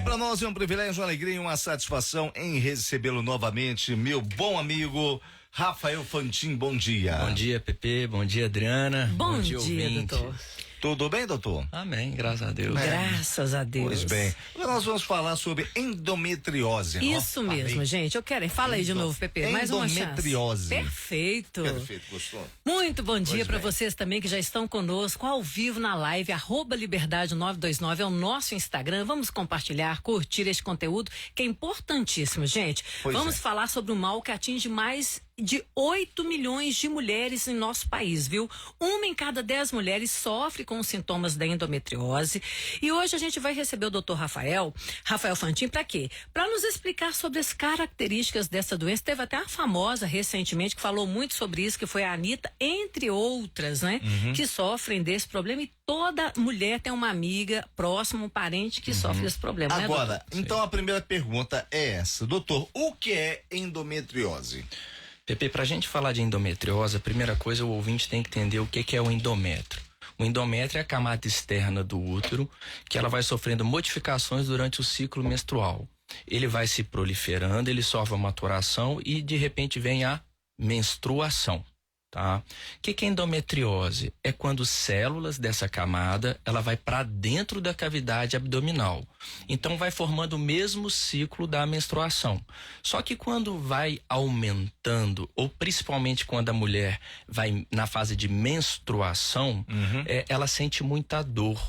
para nós é um privilégio, uma alegria e uma satisfação em recebê-lo novamente, meu bom amigo Rafael Fantin. Bom dia. Bom dia, Pepe. Bom dia, Adriana. Bom dia, doutor. Tudo bem, doutor? Amém, graças a Deus. Graças a Deus. Pois bem, nós vamos falar sobre endometriose. Isso mesmo, gente. Eu quero. Fala aí de novo, Pepe. Mais uma chance. Endometriose. Perfeito. Perfeito, gostou? Muito bom dia para vocês também que já estão conosco ao vivo na live, @liberdade 929 é o nosso Instagram. Vamos compartilhar, curtir este conteúdo que é importantíssimo, gente. Vamos falar sobre um mal que atinge mais de 8 milhões de mulheres em nosso país, viu? 1 em cada 10 mulheres sofre com os sintomas da endometriose. E hoje a gente vai receber o Dr. Rafael Fantin, para quê? Para nos explicar sobre as características dessa doença. Teve até uma famosa recentemente que falou muito sobre isso, que foi a Anitta, entre outras, né? Que sofrem desse problema, e toda mulher tem uma amiga próxima, um parente que sofre desse problema. Agora, né, então a primeira pergunta é essa. Doutor, o que é endometriose? Pepe, pra gente falar de endometriose, a primeira coisa, o ouvinte tem que entender o que é o endométrio. O endométrio é a camada externa do útero, que ela vai sofrendo modificações durante o ciclo menstrual. Ele vai se proliferando, ele sofre a maturação e de repente vem a menstruação. Tá? O que é endometriose? É quando células dessa camada ela vai para dentro da cavidade abdominal. Então vai formando o mesmo ciclo da menstruação. Só que quando vai aumentando, ou principalmente quando a mulher vai na fase de menstruação, ela sente muita dor.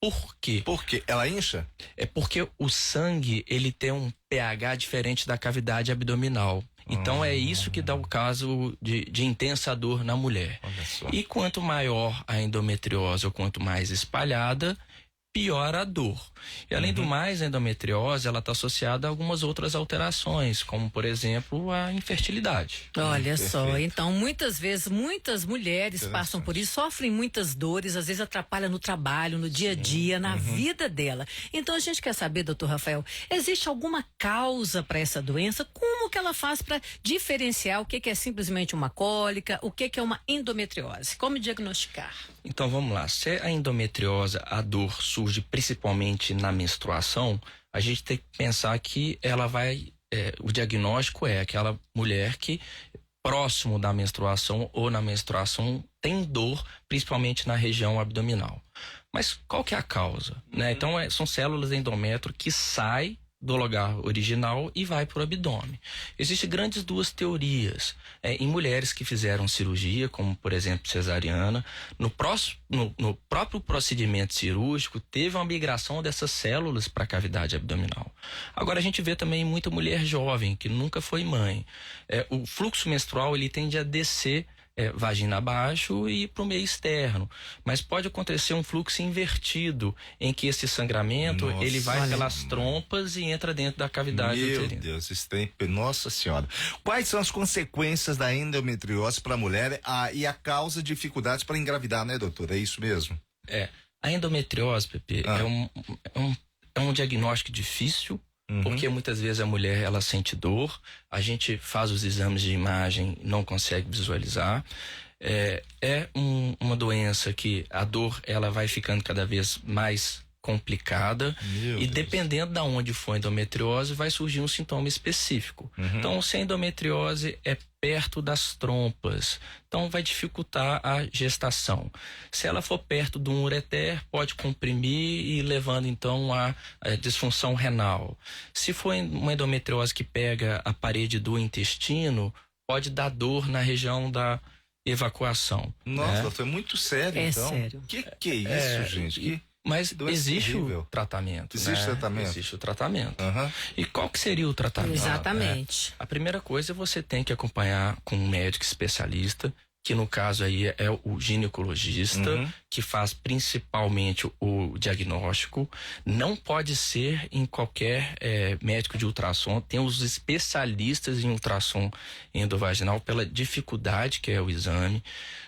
Por quê? Porque ela incha? É porque o sangue ele tem um pH diferente da cavidade abdominal. Então é isso que dá o caso de intensa dor na mulher. E quanto maior a endometriose ou quanto mais espalhada, pior a dor. E além do mais, a endometriose ela está associada a algumas outras alterações, como por exemplo a infertilidade. Olha só, então muitas vezes muitas mulheres passam por isso, sofrem muitas dores, às vezes atrapalha no trabalho, no dia a dia, na vida dela. Então a gente quer saber, doutor Rafael, existe alguma causa para essa doença? Como que ela faz para diferenciar o que é simplesmente uma cólica, o que é uma endometriose? Como diagnosticar? Então vamos lá, se a endometriose, a dor surge principalmente na menstruação, a gente tem que pensar que ela vai, o diagnóstico é aquela mulher que próximo da menstruação ou na menstruação tem dor, principalmente na região abdominal. Mas qual que é a causa? Né? Então são células do endométrio que saem do lugar original e vai para o abdômen. Existem grandes duas teorias. Em mulheres que fizeram cirurgia, como por exemplo cesariana, no próprio procedimento cirúrgico teve uma migração dessas células para a cavidade abdominal. Agora a gente vê também muita mulher jovem que nunca foi mãe. O fluxo menstrual ele tende a descer vagina abaixo e para o meio externo, mas pode acontecer um fluxo invertido em que esse sangramento ele vai pelas trompas e entra dentro da cavidade uterina. Meu Deus, isso tem... Nossa Senhora. Quais são as consequências da endometriose para a mulher e a causa de dificuldades para engravidar, né, doutora? É isso mesmo? A endometriose, Pepe, é um diagnóstico difícil. Porque muitas vezes a mulher ela sente dor, a gente faz os exames de imagem, não consegue visualizar. Uma doença que a dor ela vai ficando cada vez mais complicada e dependendo da onde for a endometriose vai surgir um sintoma específico. Então se a endometriose é perto das trompas, então vai dificultar a gestação. Se ela for perto de um ureter, pode comprimir e levando então a disfunção renal. Se for uma endometriose que pega a parede do intestino, pode dar dor na região da evacuação. Nossa, foi muito sério então. Sério. Que é isso, gente? Mas existe o tratamento. Existe tratamento? Existe o tratamento. E qual que seria o tratamento? Exatamente. A primeira coisa, você tem que acompanhar com um médico especialista, que no caso aí é o ginecologista, que faz principalmente o diagnóstico. Não pode ser em qualquer médico de ultrassom. Tem os especialistas em ultrassom endovaginal pela dificuldade que é o exame.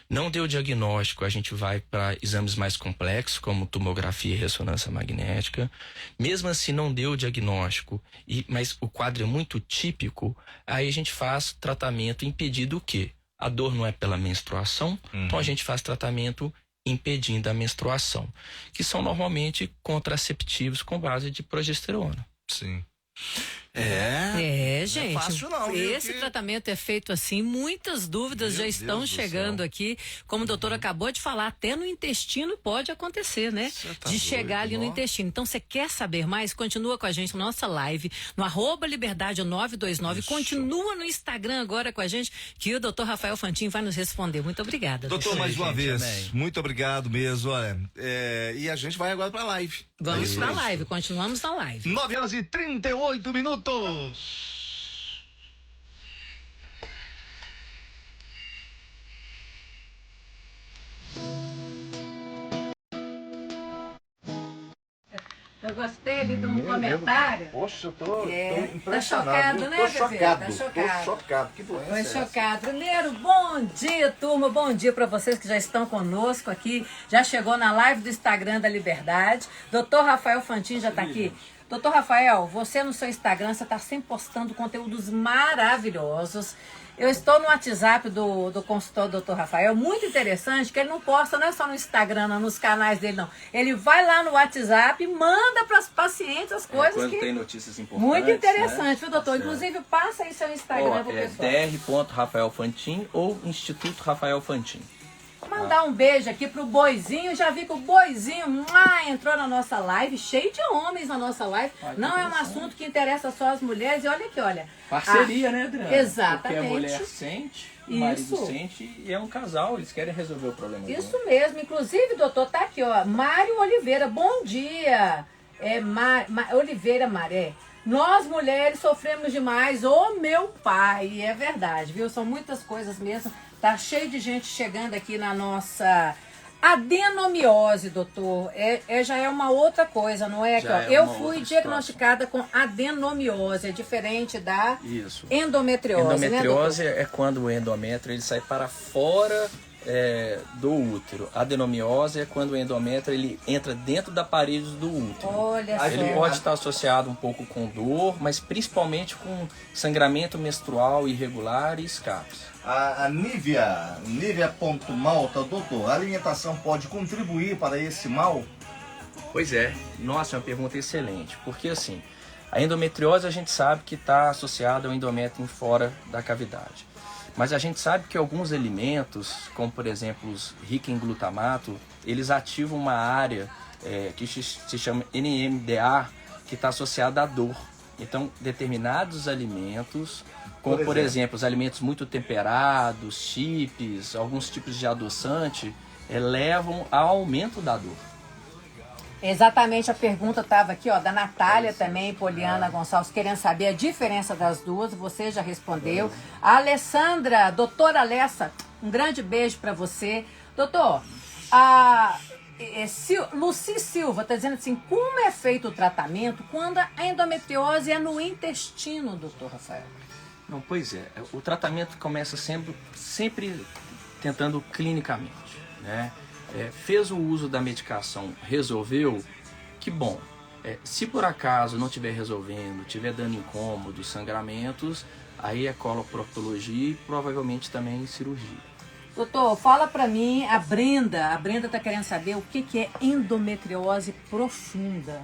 Não deu diagnóstico, a gente vai para exames mais complexos, como tomografia e ressonância magnética. Mesmo assim, não deu diagnóstico, mas o quadro é muito típico, aí a gente faz tratamento impedindo o quê? A dor não é pela menstruação, então a gente faz tratamento impedindo a menstruação, que são normalmente contraceptivos com base de progesterona. Sim. Gente, não é fácil não, esse tratamento é feito assim, muitas dúvidas já estão chegando aqui, como o doutor acabou de falar, até no intestino pode acontecer, né? De chegar ali no intestino. Então, você quer saber mais? Continua com a gente na nossa live, no @liberdade929, continua no Instagram agora com a gente, que o doutor Rafael Fantin vai nos responder. Muito obrigada. Doutor, mais uma vez, muito obrigado mesmo, olha, e a gente vai agora pra live. Vamos pra live, continuamos na live. 9h38. Eu gostei ali de um comentário. Poxa, eu tô Tá impressionado. chocado, né, Tô bebê? chocado. Tá chocado. Tô chocado. Que doença Foi é essa? chocado. Primeiro, bom dia, turma. Bom dia para vocês que já estão conosco aqui. Já chegou na live do Instagram da Liberdade. Doutor Rafael Fantin já está aqui. Doutor Rafael, você no seu Instagram, você está sempre postando conteúdos maravilhosos. Eu estou no WhatsApp do consultor do Dr. Rafael, muito interessante, que ele não posta, não é só no Instagram, não, nos canais dele, não. Ele vai lá no WhatsApp e manda para os pacientes as coisas quando que... tem notícias importantes. Muito interessante, viu, doutor? Tá Inclusive, passa aí seu Instagram pro pessoal. dr.rafaelfantin ou Instituto Rafael Fantin. Mandar um beijo aqui pro Boizinho. Já vi que o Boizinho entrou na nossa live, cheio de homens na nossa live. Não é um assunto que interessa só as mulheres. E olha aqui, olha. Parceria, né, Adriana? Exatamente. Porque a mulher sente, o marido sente e é um casal, eles querem resolver o problema. Isso mesmo. Inclusive, doutor, tá aqui, ó. Mário Oliveira, bom dia. Oliveira Maré. Nós, mulheres, sofremos demais. Ô, meu pai. E é verdade, viu? São muitas coisas mesmo. Tá cheio de gente chegando aqui na nossa adenomiose, doutor. Já é uma outra coisa, não é? Eu fui diagnosticada com adenomiose, é diferente da endometriose. Endometriose, né, é quando o endométrio ele sai para fora do útero. Adenomiose é quando o endométrio ele entra dentro da parede do útero. Olha só. Ele pode estar associado um pouco com dor, mas principalmente com sangramento menstrual irregular e escapes. A Nívia.malta, doutor, a alimentação pode contribuir para esse mal? Pois é, nossa, é uma pergunta excelente, porque assim, a endometriose a gente sabe que está associada ao endométrio fora da cavidade, mas a gente sabe que alguns alimentos, como por exemplo os ricos em glutamato, eles ativam uma área que se chama NMDA, que está associada à dor. Então, determinados alimentos, como por exemplo, os alimentos muito temperados, chips, alguns tipos de adoçante, levam ao aumento da dor. Exatamente, a pergunta estava aqui, ó, da Natália também, Poliana Gonçalves, querendo saber a diferença das duas, você já respondeu. A Alessandra, doutora Alessa, um grande beijo para você. Doutor, Luci Silva está dizendo assim, como é feito o tratamento quando a endometriose é no intestino, doutor Rafael? Não, pois é, o tratamento começa sempre tentando clinicamente, né? Fez o uso da medicação, resolveu, que bom. Se por acaso não estiver resolvendo, estiver dando incômodos, sangramentos, aí é coloproctologia e provavelmente também cirurgia. Doutor, fala pra mim, a Brenda tá querendo saber o que é endometriose profunda.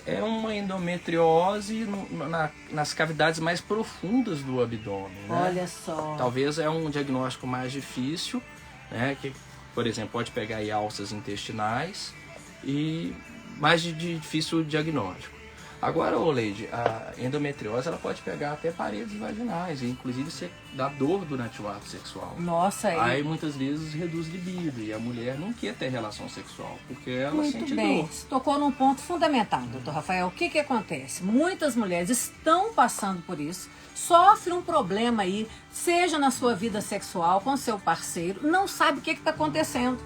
É uma endometriose nas cavidades mais profundas do abdômen, né? Olha só. Talvez é um diagnóstico mais difícil, né? Que, por exemplo, pode pegar aí alças intestinais e mais de difícil diagnóstico. Agora, Leide, a endometriose ela pode pegar até paredes vaginais, e inclusive você dá dor durante o ato sexual. Nossa, aí muitas vezes reduz libido e a mulher não quer ter relação sexual porque ela sente bem. dor. Você tocou num ponto fundamental, doutor Rafael. O que acontece? Muitas mulheres estão passando por isso, sofrem um problema aí, seja na sua vida sexual com seu parceiro, não sabe o que está acontecendo.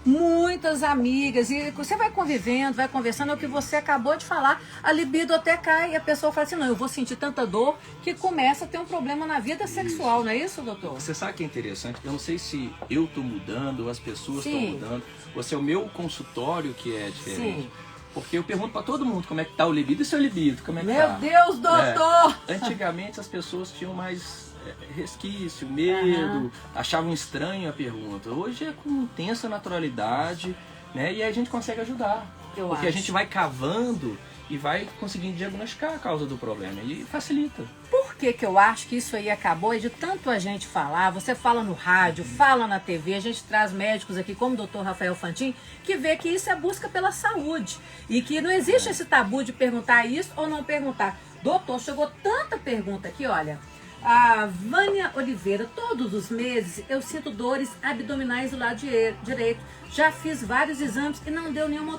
Muitas amigas, e você vai convivendo, vai conversando, é o que você acabou de falar, a libido até cai, e a pessoa fala assim, não, eu vou sentir tanta dor, que começa a ter um problema na vida sexual, não é isso, doutor? Você sabe que é interessante, eu não sei se eu estou mudando, ou as pessoas estão mudando, ou se é o meu consultório que é diferente. Sim. Porque eu pergunto para todo mundo como é que tá o libido e seu libido, como é que Meu Deus, doutor! Antigamente as pessoas tinham mais resquício, medo, achavam estranho a pergunta. Hoje é com intensa naturalidade, né? E aí a gente consegue ajudar. Porque a gente vai cavando e vai conseguindo diagnosticar a causa do problema e facilita. Por que eu acho que isso aí acabou? É de tanto a gente falar, você fala no rádio, fala na TV, a gente traz médicos aqui como o Dr. Rafael Fantin, que vê que isso é busca pela saúde e que não existe esse tabu de perguntar isso ou não perguntar. Doutor, chegou tanta pergunta aqui, olha. A Vânia Oliveira, todos os meses eu sinto dores abdominais do lado direito. Já fiz vários exames e não deu nenhuma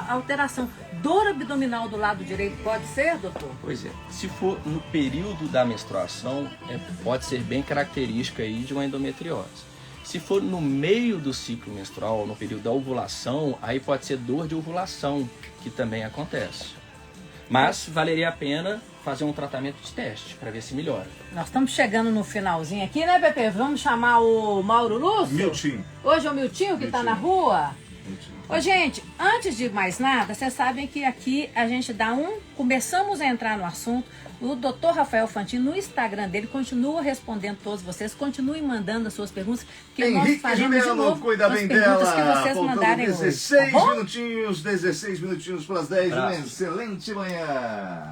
alteração. Dor abdominal do lado direito pode ser, doutor? Pois é. Se for no período da menstruação, pode ser bem característica aí de uma endometriose. Se for no meio do ciclo menstrual, no período da ovulação, aí pode ser dor de ovulação, que também acontece. Mas valeria a pena fazer um tratamento de teste para ver se melhora. Nós estamos chegando no finalzinho aqui, né, Pepe? Vamos chamar o Mauro Lúcio? Miltinho. Hoje é o Miltinho que está na rua? Ô, gente, antes de mais nada, vocês sabem que aqui a gente dá começamos a entrar no assunto. O Dr. Rafael Fantin, no Instagram dele, continua respondendo todos vocês. Continuem mandando as suas perguntas, que nós faremos de novo cuida bem perguntas dela. que vocês mandarem 16 hoje. Tá bom? minutinhos, 16 minutinhos para as 10. Uma excelente manhã.